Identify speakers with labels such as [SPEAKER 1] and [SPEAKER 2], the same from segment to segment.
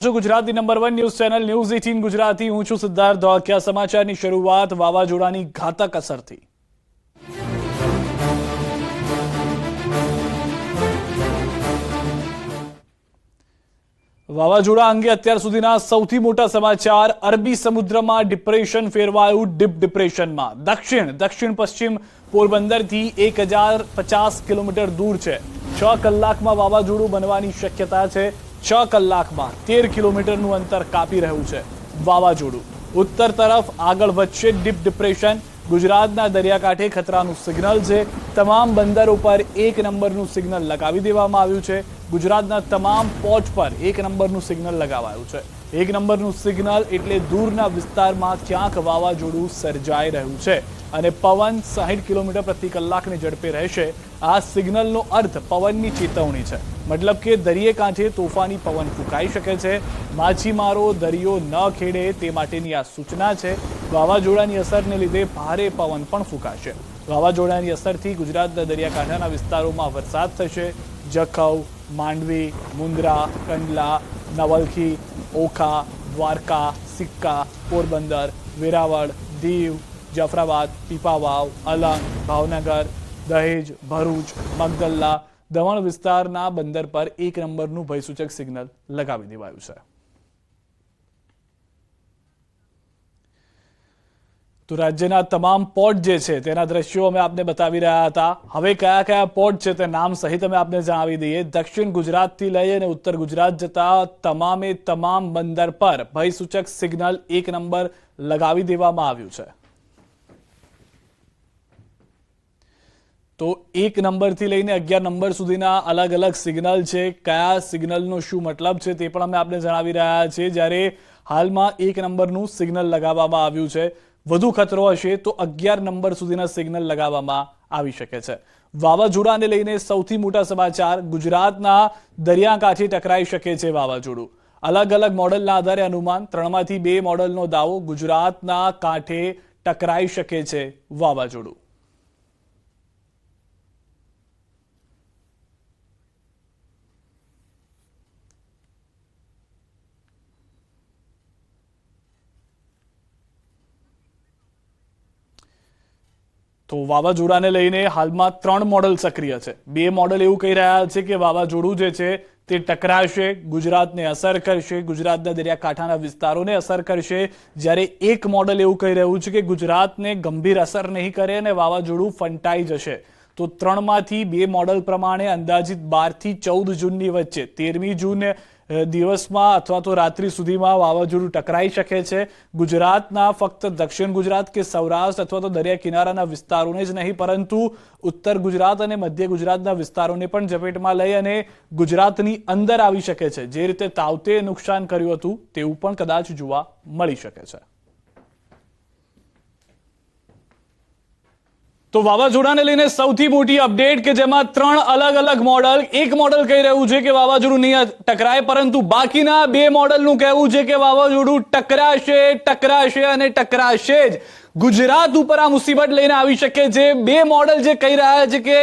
[SPEAKER 1] Gujarati number 1 news channel news 18 Gujarati હું છું સિદ્ધાર્થ ધોળકિયા। સમાચારની શરૂઆત વાવાઝોડાની ઘાતક અસરથી। વાવાઝોડા અંગે અત્યાર સુધીના સૌથી મોટા સમાચાર। અરબી સમુદ્રમાં ડિપ્રેશન ફેરવાયું ડીપ ડિપ્રેશનમાં। દક્ષિણ પશ્ચિમ પોરબંદરથી 1050 કિલોમીટર દૂર છે। 6 કલાકમાં વાવાઝોડું બનવાની શક્યતા છે। 6 કલાકમાં 13 કિલોમીટરનું અંતર કાપી રહ્યું છે વાવાઝોડું। ઉત્તર તરફ આગળ વધશે ડીપ ડિપ્રેશન। ગુજરાતના દરિયાકાંઠે ખતરાનું સિગ્નલ છે। તમામ બંદરો પર 1 નંબરનું સિગ્નલ લગાવી દેવામાં આવ્યું છે। ગુજરાતના તમામ પોર્ટ પર 1 નંબરનું સિગ્નલ લગાવાયું છે। 1 નંબરનું સિગ્નલ એટલે દૂરના વિસ્તારમાં ક્યાંક વાવાઝોડું સર્જાઈ રહ્યું છે અને પવન 60 કિલોમીટર પ્રતિ કલાકની ઝડપે રહેશે। આ સિગ્નલનો અર્થ પવનની ચેતવણી છે, મતલબ કે દરિયે કાંઠે તોફાની પવન ફૂંકાઈ શકે છે। માછીમારો દરિયો ન ખેડે તે માટેની આ સૂચના છે। વાવાઝોડાની અસરને લીધે ભારે પવન પણ ફૂંકાશે। વાવાઝોડાની અસરથી ગુજરાતના દરિયાકાંઠાના વિસ્તારોમાં વરસાદ થશે। જખૌ, માંડવી, મુન્દ્રા, કંડલા, નવલખી, ઓખા, દ્વારકા, સિક્કા, પોરબંદર, વેરાવળ, દીવ, જાફરાબાદ, પીપાવાવ, અલંગ, ભાવનગર, દહેજ, ભરૂચ, મગદલ્લા, દમણ વિસ્તારના બંદર પર 1 નંબરનું ભયસૂચક સિગ્નલ લગાવી દેવાયું છે। તો રાજ્યના તમામ પોર્ટ જે છે તેના દ્રશ્યો અમે આપને બતાવી રહ્યા હતા। હવે કયા કયા પોર્ટ છે તે નામ સહિત અમે આપને જણાવી દઈએ। દક્ષિણ ગુજરાતથી લઈ અને ઉત્તર ગુજરાત જતા તમામે તમામ બંદર પર ભયસૂચક સિગ્નલ 1 નંબર લગાવી દેવામાં આવ્યું છે। તો 1 નંબરથી લઈને 11 નંબર સુધીના અલગ અલગ સિગ્નલ છે। કયા સિગ્નલનો શું મતલબ છે તે પણ અમે આપને જણાવી રહ્યા છીએ। જ્યારે હાલમાં 1 નંબરનું સિગ્નલ લગાવવામાં આવ્યું છે। વધુ ખતરો હશે તો 11 નંબર સુધીના સિગ્નલ લગાવવામાં આવી શકે છે। વાવાઝોડાને લઈને સૌથી મોટા સમાચાર। ગુજરાતના દરિયાકાંઠે ટકરાઈ શકે છે વાવાઝોડું। અલગ અલગ મોડલના આધારે અનુમાન 3માંથી 2 મોડલનો દાવો। ગુજરાતના કાંઠે ટકરાઈ શકે છે વાવાઝોડું। તો વાવાઝોડાને લઈને હાલમાં 3 મોડલ સક્રિય છે। 2 મોડલ એવું કહી રહ્યા છે કે વાવાઝોડું જે છે તે ટકરાશે, ગુજરાતને અસર કરશે, ગુજરાતના દરિયાકાંઠાના વિસ્તારોને અસર કરશે। જ્યારે 1 મોડલ એવું કહી રહ્યું છે કે ગુજરાતને ગંભીર અસર નહીં કરે અને વાવાઝોડું ફંટાઈ જશે। તો 3માંથી 2 મોડલ પ્રમાણે અંદાજિત 12 થી 14 જૂનની વચ્ચે 13મી જૂન દિવસમાં અથવા તો રાત્રિ સુધીમાં વાવાઝોડું ટકરાઈ શકે છે। ગુજરાતના ફક્ત દક્ષિણ ગુજરાત કે સૌરાષ્ટ્ર અથવા તો દરિયા કિનારાના વિસ્તારોને જ નહીં પરંતુ ઉત્તર ગુજરાત અને મધ્ય ગુજરાતના વિસ્તારોને પણ ઝપેટમાં લઈ અને ગુજરાતની અંદર આવી શકે છે। જે રીતે તાવતે નુકસાન કર્યું હતું તેવું પણ કદાચ જોવા મળી શકે છે। તો વાવાઝોડાને લઈને સૌથી મોટી અપડેટ કે જેમાં 3 અલગ અલગ મોડલ। 1 મોડલ કહી રહ્યું છે કે વાવાઝોડું નહીં ટકરાય, પરંતુ બાકીના 2 મોડલનું કહેવું છે કે વાવાઝોડું ટકરાશે અને ટકરાશે જ। ગુજરાત ઉપર આ મુસીબત લઈને આવી શકે છે। 2 મોડલ જે કહી રહ્યા છે કે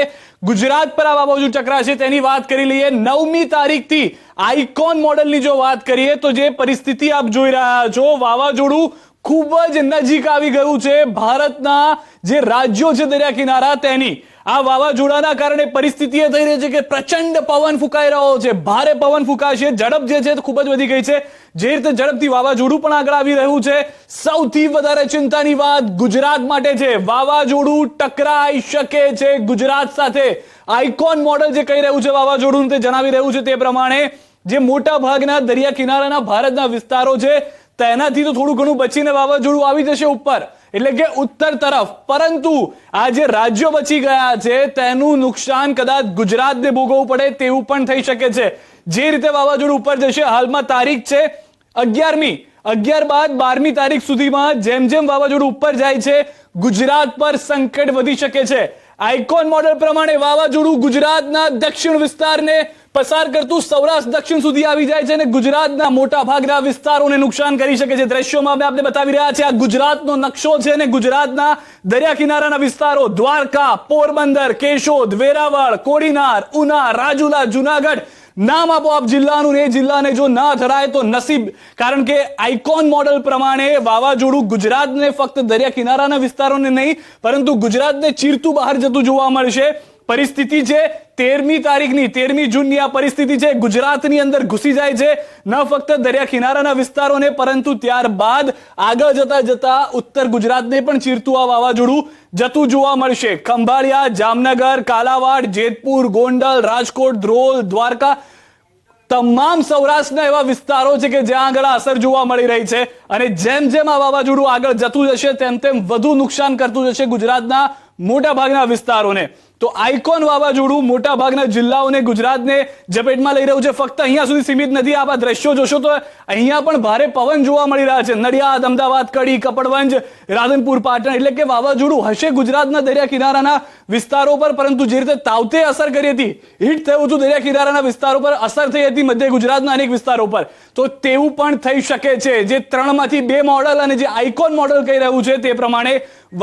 [SPEAKER 1] ગુજરાત પર આ વાવાઝોડું ટકરાશે તેની વાત કરી લઈએ। 9મી તારીખથી આઇકોન મોડલની જો વાત કરીએ તો જે પરિસ્થિતિ આપ જોઈ રહ્યા છો, વાવાઝોડું ખૂબ જ નજીક આવી ગયું છે ભારતના જે રાજ્યો છે દરિયા કિનારા તેની। આ વાવાઝોડાના કારણે પરિસ્થિતિ એ થઈ રહી છે કે પ્રચંડ પવન ફૂંકાઈ રહ્યો છે, ભારે પવન ફૂંકાશે। ઝડપ જે છે ખૂબ જ વધી ગઈ છે। જે રીતે ઝડપથી વાવાઝોડું પણ આગળ આવી રહ્યું છે, સૌથી વધારે ચિંતાની વાત ગુજરાત માટે છે। વાવાઝોડું ટકરાઈ શકે છે ગુજરાત સાથે। આઇકોન મોડલ જે કહી રહ્યું છે વાવાઝોડું તે જણાવી રહ્યું છે તે પ્રમાણે જે મોટા ભાગના દરિયા કિનારાના ભારતના વિસ્તારો છે તેનાથી તો થોડું ઘણું બચીને વાવાઝોડું આવી જશે ઉપર, એટલે કે ઉત્તર તરફ, પરંતુ આ જે રાજ્યો બચી ગયા છે તેનું નુકસાન કદાચ ગુજરાતને ભોગવવું પડે તેવું પણ થઈ શકે છે। જે રીતે વાવાઝોડું ઉપર જશે, હાલમાં તારીખ છે 11મી, 11 બાદ 12મી તારીખ સુધીમાં જેમ જેમ વાવાઝોડું ઉપર જાય છે ગુજરાત પર સંકટ વધી શકે છે। આઇકોન મોડેલ પ્રમાણે વાવાઝોડું ગુજરાતના દક્ષિણ વિસ્તારને પસાર કરતું સૌરાષ્ટ્ર દક્ષિણ સુધી આવી જાય છે અને ગુજરાતના મોટા ભાગના વિસ્તારોને નુકસાન કરી શકે છે। દ્રશ્યોમાં અમે આપને બતાવી રહ્યા છીએ, આ ગુજરાતનો નકશો છે અને ગુજરાતના દરિયા કિનારાના વિસ્તારો દ્વારકા, પોરબંદર, કેશોદ, વેરાવળ, કોડીનાર, ઉના, રાજુલા, જુનાગઢ નામ આપો આપ જિલ્લાનું, ને એ જિલ્લાને જો ના ધરાય તો નસીબ. કારણ કે આઇકોન મોડલ પ્રમાણે વાવાઝોડું ગુજરાતને ફક્ત દરિયા કિનારાના વિસ્તારોને નહીં પરંતુ ગુજરાતને ચીરતું બહાર જતું જોવા મળશે. પરિસ્થિતિ છે 13મી જૂનની આ પરિસ્થિતિ છે, ગુજરાતની અંદર ઘૂસી જાય છે, ન ફક્ત દરિયા કિનારાના વિસ્તારોને પરંતુ ત્યારબાદ આગળ જતા જતા ઉત્તર ગુજરાતને પણ ચીરતું આ વાવાઝોડું જતું જોવા મળશે. ખંભાળિયા, જામનગર, કાલાવાડ, જેતપુર, ગોંડલ, રાજકોટ, ધ્રોલ, દ્વારકા તમામ સૌરાષ્ટ્રના એવા વિસ્તારો છે કે જ્યાં આગળ અસર જોવા મળી રહી છે. અને જેમ જેમ આ વાવાઝોડું આગળ જતું જશે તેમ તેમ વધુ નુકસાન કરતું જશે ગુજરાતના મોટા ભાગના વિસ્તારોને. તો આઇકોન વાવાઝોડું મોટા ભાગના જિલ્લાઓને ગુજરાતને ઝપેટમાં લઈ રહ્યું છે. ફક્ત અહીંયા સુધી સીમિત નથી. આપ આ દ્રશ્યો જોશો તો અહીંયા પણ ભારે પવન જોવા મળી રહ્યા છે. નડિયાદ, અમદાવાદ, કડી, કપડવંજ, રાધનપુર, પાટણ, એટલે કે વાવાઝોડું હશે ગુજરાતના દરિયા કિનારાના વિસ્તારો પર, પરંતુ જે રીતે તાવતે અસર કરી હતી, હિટ થયું હતું દરિયા કિનારાના વિસ્તારો પર, અસર થઈ હતી મધ્ય ગુજરાતના અનેક વિસ્તારો પર, તો તેવું પણ થઈ શકે છે. જે 3માંથી 2 મોડલ અને જે આઇકોન મોડલ કહી રહ્યું છે તે પ્રમાણે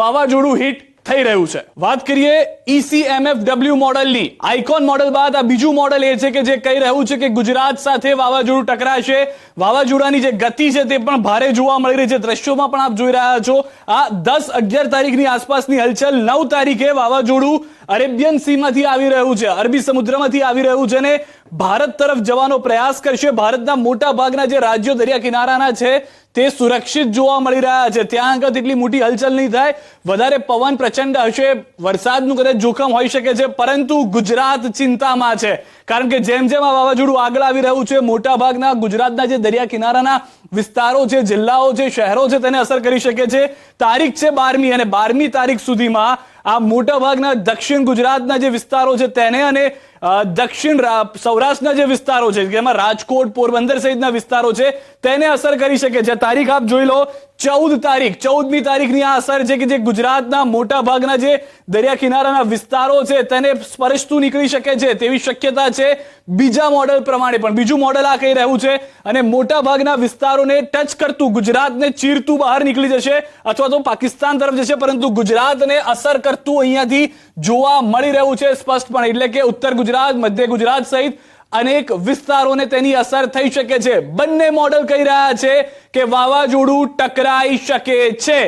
[SPEAKER 1] વાવાઝોડું હિટ થઈ રહ્યું છે. વાત કરીએ ECMFW મોડલની. આઇકોન મોડલ બાદ આ બીજું મોડલ એ છે કે જે કહી રહ્યું છે કે ગુજરાત સાથે વાવાઝોડું ટકરાશે. વાવાઝોડાની જે ગતિ છે તે પણ ભારે જોવા મળી રહી છે. દ્રશ્યોમાં પણ આપ જોઈ રહ્યા છો. આ 10-11 તારીખની આસપાસની હલચલ. 9 તારીખે વાવાઝોડું અરેબિયન સીમાંથી આવી રહ્યું છે, અરબી સમુદ્રમાંથી આવી રહ્યું છે અને ભારત તરફ જવાનો પ્રયાસ કરશે. ભારતના મોટા ભાગના જે રાજ્યો દરિયા કિનારાના છે તે સુરક્ષિત જોવા મળી રહ્યા છે. ત્યાં આગળ એટલી મોટી હલચલ નહીં થાય. વધારે પવન પ્રચંડ હશે, વરસાદનું કદાચ જોખમ હોઈ શકે છે, પરંતુ ગુજરાત ચિંતામાં છે. કારણ કે જેમ જેમ આ વાવાઝોડું આગળ આવી રહ્યું છે, મોટા ભાગના ગુજરાતના જે દરિયા કિનારાના વિસ્તારો છે, જિલ્લાઓ છે, શહેરો છે, તેને અસર કરી શકે છે. તારીખ છે 12મી અને 12મી તારીખ સુધીમાં આ મોટા ભાગના દક્ષિણ ગુજરાતના જે વિસ્તારો છે તેને અને દક્ષિણ સૌરાષ્ટ્રના જે વિસ્તારો છે જેમાં રાજકોટ, પોરબંદર સહિતના વિસ્તારો છે તેને અસર કરી શકે છે. તારીખ આપ જોઈ લો, 14મી તારીખની આ અસર છે કે જે ગુજરાતના મોટા ભાગના જે દરિયા કિનારાના વિસ્તારો છે તેને સ્પર્શતું નીકળી શકે છે તેવી શક્યતા છે. બીજા મોડલ પ્રમાણે પણ બીજું મોડલ આ કહી રહ્યું છે અને મોટા ભાગના વિસ્તારોને ટચ કરતું, ગુજરાતને ચીરતું બહાર નીકળી જશે અથવા તો પાકિસ્તાન તરફ જશે, પરંતુ ગુજરાતને અસર કરતું અહીંયાથી જોવા મળી રહ્યું છે સ્પષ્ટપણે. એટલે કે ઉત્તર ગુજરાત, મધ્ય ગુજરાત સહિત અનેક વિસ્તારોને તેની અસર થઈ શકે છે. બંને મોડલ કહી રહ્યા છે કે વાવાઝોડું ટકરાઈ શકે છે.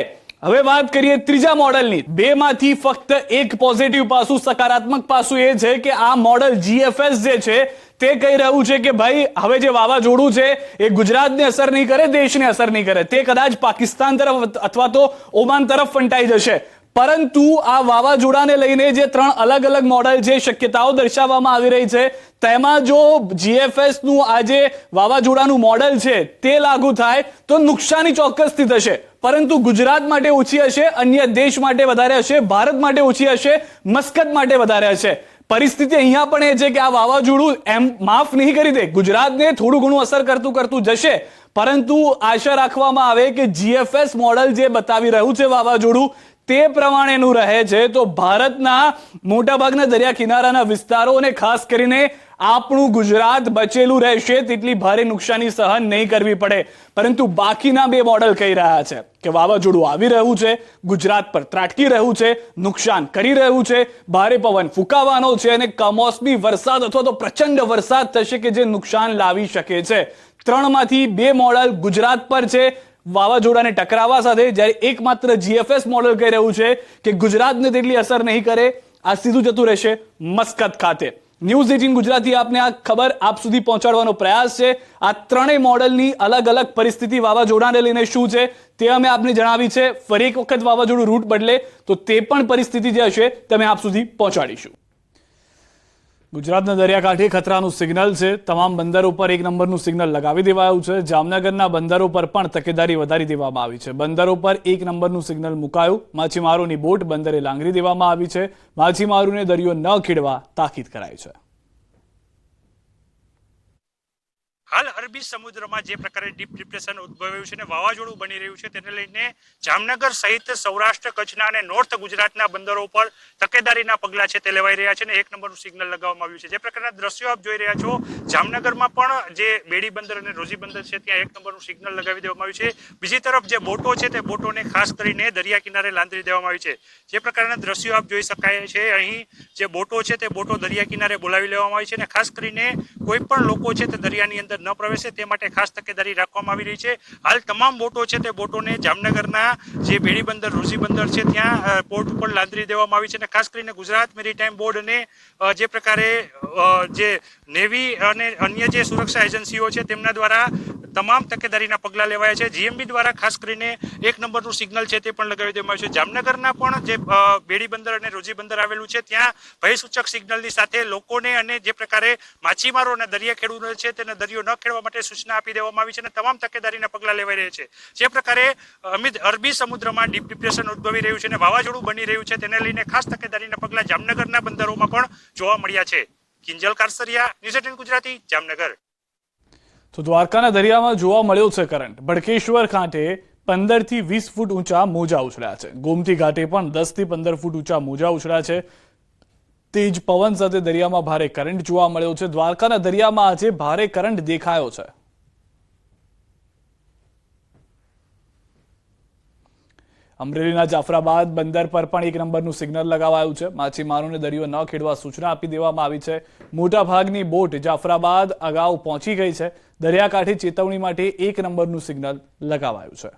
[SPEAKER 1] હવે વાત કરીએ ત્રીજા મોડલની. 2માંથી ફક્ત એક પોઝિટિવ પાસું, સકારાત્મક પાસું એ છે કે આ મોડલ GFS જે છે તે કહી રહ્યું છે કે ભાઈ હવે જે વાવાઝોડું છે એ ગુજરાતને અસર નહીં કરે, દેશને અસર નહીં કરે. તે કદાચ પાકિસ્તાન તરફ અથવા તો ઓમાન તરફ ફંટાઈ જશે. પરંતુ આ વાવાઝોડાને લઈને જે 3 અલગ અલગ મોડલ જે શક્યતાઓ દર્શાવવામાં આવી રહી છે તેમાં જો GFS નું આ જે વાવાઝોડાનું મોડલ છે તે લાગુ થાય તો નુકસાની ચોક્કસથી થશે, પરંતુ ગુજરાત માટે ઓછી હશે, અન્ય દેશ માટે વધારે હશે, ભારત માટે ઓછી હશે, મસ્કત માટે વધારે હશે. પરિસ્થિતિ અહીંયા પણ એ છે કે આ વાવાઝોડું એમ માફ નહીં કરી દે, ગુજરાતને થોડું ઘણું અસર કરતું જશે, પરંતુ આશા રાખવામાં આવે કે GFS મોડલ જે બતાવી રહ્યું છે વાવાઝોડું તે પ્રમાણેનું રહે છે તો ભારતના મોટાભાગના દરિયા કિનારાના વિસ્તારો અને ખાસ કરીને આપણું ગુજરાત બચેલું રહેશે, તેટલી ભારે નુકસાની સહન નહીં કરવી પડે. પરંતુ બાકીના 2 મોડલ કહી રહ્યા છે કે વાવાઝોડું આવી રહ્યું છે, ગુજરાત પર ત્રાટકી રહ્યું છે, નુકસાન કરી રહ્યું છે, ભારે પવન ફૂંકાવાનો છે અને કમોસમી વરસાદ અથવા તો પ્રચંડ વરસાદ થશે કે જે નુકસાન લાવી શકે છે. 3માંથી 2 મોડલ ગુજરાત પર છે વાવાઝોડાને ટકરાવવા સાથે, જ્યારે એકમાત્ર GFS મોડલ કહી રહ્યું છે કે ગુજરાતને તેટલી અસર નહીં કરે, આ સીધું જતું રહેશે મસ્કત ખાતે. ન્યૂઝ 18 ગુજરાતી આપને આ ખબર આપ સુધી પહોંચાડવાનો પ્રયાસ છે. આ 3 મોડલની અલગ અલગ પરિસ્થિતિ વાવાઝોડાને લઈને શું છે તે અમે આપને જણાવી છે. ફરી એક વખત વાવાઝોડું રૂટ બદલે તો તે પણ પરિસ્થિતિ જે હશે તમે આપ સુધી પહોંચાડીશું. ગુજરાતના દરિયાકાંઠે ખતરાનું સિગ્નલ છે. તમામ બંદરો પર 1 નંબરનું સિગ્નલ લગાવી દેવાયું છે. જામનગરના બંદરો પર પણ તકેદારી વધારી દેવામાં આવી છે. બંદરો પર 1 નંબરનું સિગ્નલ મુકાયું. માછીમારોની બોટ બંદરે લાંગરી દેવામાં આવી છે. માછીમારોને દરિયો ન ખેડવા તાકીદ કરાઈ છે.
[SPEAKER 2] હાલ અરબી સમુદ્રમાં જે પ્રકારે ડીપ ડિપ્રેશન ઉદ્ભવ્યું છે અને વાવાઝોડું બની રહ્યું છે તેને લઈને જામનગર સહિત સૌરાષ્ટ્ર, કચ્છના અને નોર્થ ગુજરાતના બંદરો ઉપર તકેદારીના પગલાં છે તે લેવાઈ રહ્યા છે અને 1 નંબરનું સિગ્નલ લગાવવામાં આવ્યું છે। જે પ્રકારના દ્રશ્યો આપ જોઈ રહ્યા છો, જામનગરમાં પણ જે બેડી બંદર અને રોજી બંદર છે ત્યાં 1 નંબરનું સિગ્નલ લગાવી દેવામાં આવ્યું છે। બીજી તરફ જે બોટો છે તે બોટોને ખાસ કરીને દરિયા કિનારે લાંદરી દેવામાં આવી છે। જે પ્રકારના દ્રશ્યો આપ જોઈ શકાય છે, અહીં જે બોટો છે તે બોટો દરિયા કિનારે બોલાવી લેવામાં આવી છે અને ખાસ કરીને કોઈ પણ લોકો છે તે દરિયાની અંદર ન પ્રવેશે તે માટે ખાસ તકેદારી રાખવામાં આવી રહી છે। હાલ તમામ બોટો છે તે બોટોને જામનગરના જે બેડી બંદર, રોજી બંદર છે ત્યાં પોર્ટ ઉપર લાંદરી દેવામાં આવી છે અને ખાસ કરીને ગુજરાત મેરીટાઈમ બોર્ડ અને જે પ્રકારે જે નેવી અને અન્ય જે સુરક્ષા એજન્સીઓ છે તેમના દ્વારા તમામ તકેદારીના પગલાં લેવાયા છે। જીએમબી દ્વારા ખાસ કરીને 1 નંબરનું સિગ્નલ છે તે પણ લગાવી દેવામાં આવ્યું છે। જામનગરના પણ જે બેડી બંદર અને રોજી બંદર આવેલું છે ત્યાં ભયસૂચક સિગ્નલની સાથે લોકોને અને જે પ્રકારે માછીમારો અને દરિયા ખેડૂતો છે તેને દરિયો ન ખેડવા માટે સૂચના આપી દેવામાં આવી છે અને તમામ તકેદારીના પગલાં લેવાઈ રહ્યા છે। જે પ્રકારે અરબી સમુદ્રમાં ડીપ ડિપ્રેશન ઉદ્ભવી રહ્યું છે અને વાવાઝોડું બની રહ્યું છે તેને લઈને ખાસ તકેદારીના પગલાં જામનગરના બંદરોમાં પણ જોવા મળ્યા છે। કિંજલ કારસરિયા, ન્યૂઝ 18 ગુજરાતી, જામનગર।
[SPEAKER 1] તો દ્વારકાના દરિયામાં જોવા મળ્યો છે કરંટ। ભડકેશ્વર કાંઠે 15 થી 20 ફૂટ ઊંચા મોજા ઉછળ્યા છે। ગોમતી ઘાટે પણ 10 થી 15 ફૂટ ઊંચા મોજા ઉછળ્યા છે। તેજ પવન સાથે દરિયામાં ભારે કરંટ જોવા મળ્યો છે। દ્વારકાના દરિયામાં આજે ભારે કરંટ દેખાયો છે। અમરેલીના જાફરાબાદ બંદર પર પણ 1 નંબરનું સિગ્નલ લગાવાયું છે। માછીમારોને દરિયો ન ખેડવા સૂચના આપી દેવામાં આવી છે। મોટાભાગની બોટ જાફરાબાદ અગાઉ પહોંચી ગઈ છે। દરિયાકાંઠે ચેતવણી માટે 1 નંબરનું સિગ્નલ લગાવાયું છે।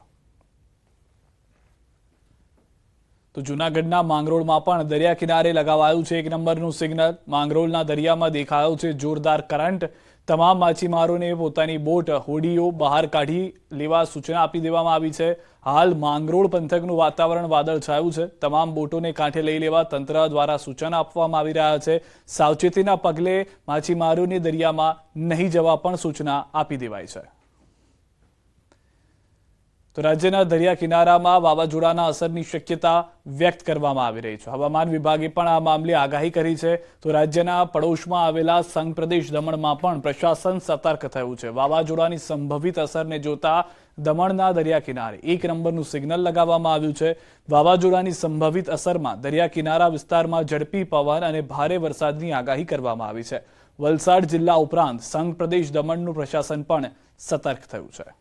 [SPEAKER 1] તો જૂનાગઢના માંગરોળમાં પણ દરિયા કિનારે લગાવાયું છે 1 નંબરનું સિગ્નલ। માંગરોળના દરિયામાં દેખાયો છે જોરદાર કરંટ। તમામ માછીમારોને પોતાની બોટ, હોડીઓ બહાર કાઢી લેવા સૂચના આપી દેવામાં આવી છે। હાલ માંગરોળ પંથકનું વાતાવરણ વાદળછાયું છે। તમામ બોટોને કાંઠે લઈ લેવા તંત્ર દ્વારા સૂચના આપવામાં આવી રહ્યા છે। સાવચેતીના પગલે માછીમારોને દરિયામાં નહીં જવા પણ સૂચના આપી દેવાઈ છે। તો રાજ્યના દરિયા કિનારામાં વાવાઝોડાના અસરની શક્યતા વ્યક્ત કરવામાં આવી રહી છે। હવામાન વિભાગે પણ આ મામલે આગાહી કરી છે। તો રાજ્યના પડોશમાં આવેલા સંઘ પ્રદેશ દમણમાં પણ પ્રશાસન સતર્ક થયું છે। વાવાઝોડાની સંભવિત અસરને જોતા દમણના દરિયા કિનારે 1 નંબરનું સિગ્નલ લગાવવામાં આવ્યું છે। વાવાઝોડાની સંભવિત અસરમાં દરિયા કિનારા વિસ્તારમાં ઝડપી પવન અને ભારે વરસાદની આગાહી કરવામાં આવી છે। વલસાડ જિલ્લા ઉપરાંત સંઘ પ્રદેશ દમણનું પ્રશાસન પણ સતર્ક થયું છે।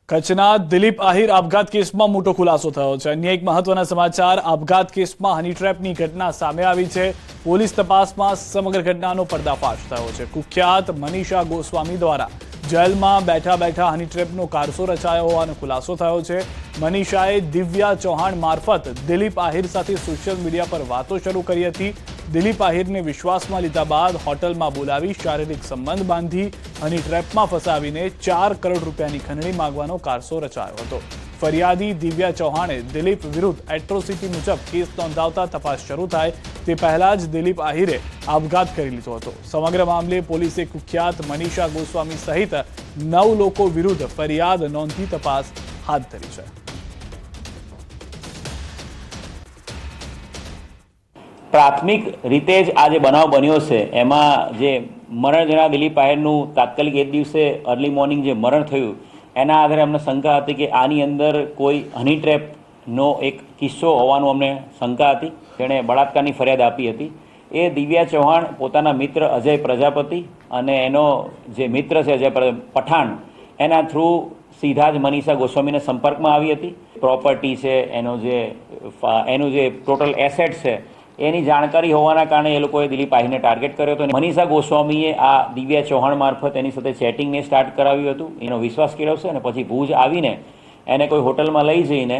[SPEAKER 1] કચ્છના દિલીપ આહિર આપઘાત કેસમાં મોટો ખુલાસો થયો છે। અન્ય એક મહત્વના સમાચાર, આપઘાત કેસમાં હની ટ્રેપની ઘટના સામે આવી છે। પોલીસ તપાસમાં સમગ્ર ઘટનાનો પર્દાફાશ થયો છે। કુખ્યાત મનીષા ગોસ્વામી દ્વારા જેલમાં બેઠા બેઠા હની ટ્રેપનો કારસો રચાયો હોવાનો ખુલાસો થયો છે। મનીષાએ દિવ્યા ચૌહાણ મારફત દિલીપ આહિર સાથે સોશિયલ મીડિયા પર વાતો શરૂ કરી હતી। દિલીપ આહિરને વિશ્વાસમાં લીધા બાદ હોટલમાં બોલાવી શારીરિક સંબંધ બાંધી હની ટ્રેપમાં ફસાવીને 4 કરોડ રૂપિયાની ખંડણી માંગવાનો કારસો રચાયો હતો। ફરિયાદી દિવ્યા ચૌહાણે દિલીપ વિરુદ્ધ એટ્રોસિટી મુજબ કેસ નોંધાવતા તપાસ શરૂ થાય તે પહેલા જ દિલીપ આહિરે આપઘાત કરી લીધો હતો। સમગ્ર મામલે પોલીસે કુખ્યાત મનીષા ગોસ્વામી સહિત 9 લોકો વિરુદ્ધ ફરિયાદ નોંધી તપાસ હાથ ધરી છે।
[SPEAKER 3] પ્રાથમિક રીતે જ આ જે બનાવ બન્યો છે એમાં જે મરણ જનાર દિલીપ આહિરનું તાત્કાલિક એ દિવસે અર્લી મોર્નિંગ જે મરણ થયું એના આધારે અમને શંકા હતી કે આની અંદર કોઈ હની ટ્રેપનો એક કિસ્સો હોવાનું અમને શંકા હતી। તેણે બળાત્કારની ફરિયાદ આપી હતી। એ દિવ્યા ચૌહાણ પોતાના મિત્ર અજય પ્રજાપતિ અને એનો જે મિત્ર છે અજય પઠાણ એના થ્રુ સીધા જ મનીષા ગોસ્વામીના સંપર્કમાં આવી હતી। પ્રોપર્ટી છે, એનું જે ટોટલ એસેટ છે એની જાણકારી હોવાના કારણે એ લોકોએ દિલીપ આહિરને ટાર્ગેટ કર્યો હતો। મનીષા ગોસ્વામીએ આ દિવ્યા ચૌહાણ મારફત એની સાથે ચેટિંગને સ્ટાર્ટ કરાવ્યું હતું। એનો વિશ્વાસ કેળવશે અને પછી ભુજ આવીને એને કોઈ હોટલમાં લઈ જઈને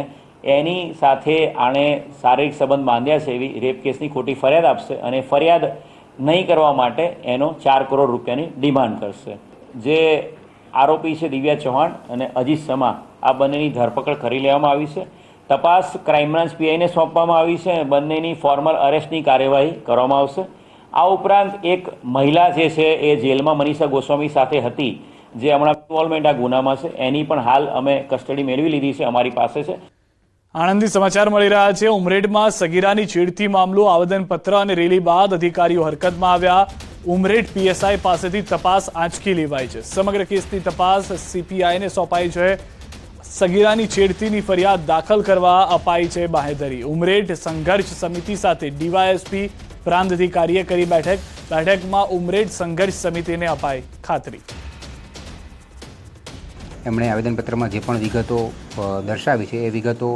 [SPEAKER 3] એની સાથે આણે શારીરિક સંબંધ બાંધ્યા છે એવી રેપ કેસની ખોટી ફરિયાદ આપશે અને ફરિયાદ નહીં કરવા માટે એનો 4 કરોડ રૂપિયાની ડિમાન્ડ કરશે। જે આરોપી છે દિવ્યા ચૌહાણ અને અજીત સમા, આ બંનેની ધરપકડ કરી લેવામાં આવી છે। તપાસ ક્રાઇમ બ્રાન્ચ પીઆઈને સોંપવામાં આવી છે। બંનેની ફોર્મલ અરેસ્ટની કાર્યવાહી કરવામાં આવશે। આ ઉપરાંત એક મહિલા જે છે એ જેલમાં મનીષા ગોસ્વામી સાથે હતી, જે હમણાં ઇન્વોલ્વમેન્ટ આ ગુનામાં છે, એની પણ હાલ અમે કસ્ટડી મેળવી લીધી છે, અમારી પાસે છે।
[SPEAKER 1] આણંદથી સમાચાર મળી રહ્યા છે। ઉમરેઠમાં સગીરાની છેડતી મામલો, આવેદનપત્ર અને રેલી બાદ અધિકારીઓ હરકતમાં આવ્યા। ઉમરેઠ પીએસઆઈ પાસેથી તપાસ આંચકી લેવાઈ છે। સમગ્ર કેસની તપાસ સીપીઆઈને સોંપાઈ છે। સગીરાની છેડતીની ફરિયાદ દાખલ કરવા અપાઈ છે બાહેધરી। ઉમરેઠ સંઘર્ષ સમિતિ સાથે ડીવાયએસપી પ્રાંત અધિકારીએ કરી બેઠકમાં ઉમરેઠ સંઘર્ષ સમિતિને અપાઈ ખાતરી।
[SPEAKER 4] એમણે આવેદનપત્રમાં જે પણ વિગતો દર્શાવી છે એ વિગતો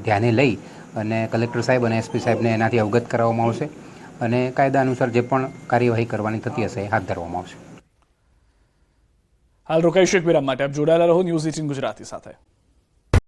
[SPEAKER 4] ધ્યાને લઈ અને કલેક્ટર સાહેબ અને એસપી સાહેબને એનાથી અવગત કરાવવામાં આવશે અને કાયદા અનુસાર જે પણ કાર્યવાહી કરવાની થતી હશે એ હાથ ધરવામાં આવશે।
[SPEAKER 1] હાલ રોકાઈશું એક વિરામ માટે। આપ જોડાયેલા રહો ન્યૂઝ 18 ગુજરાતી સાથે।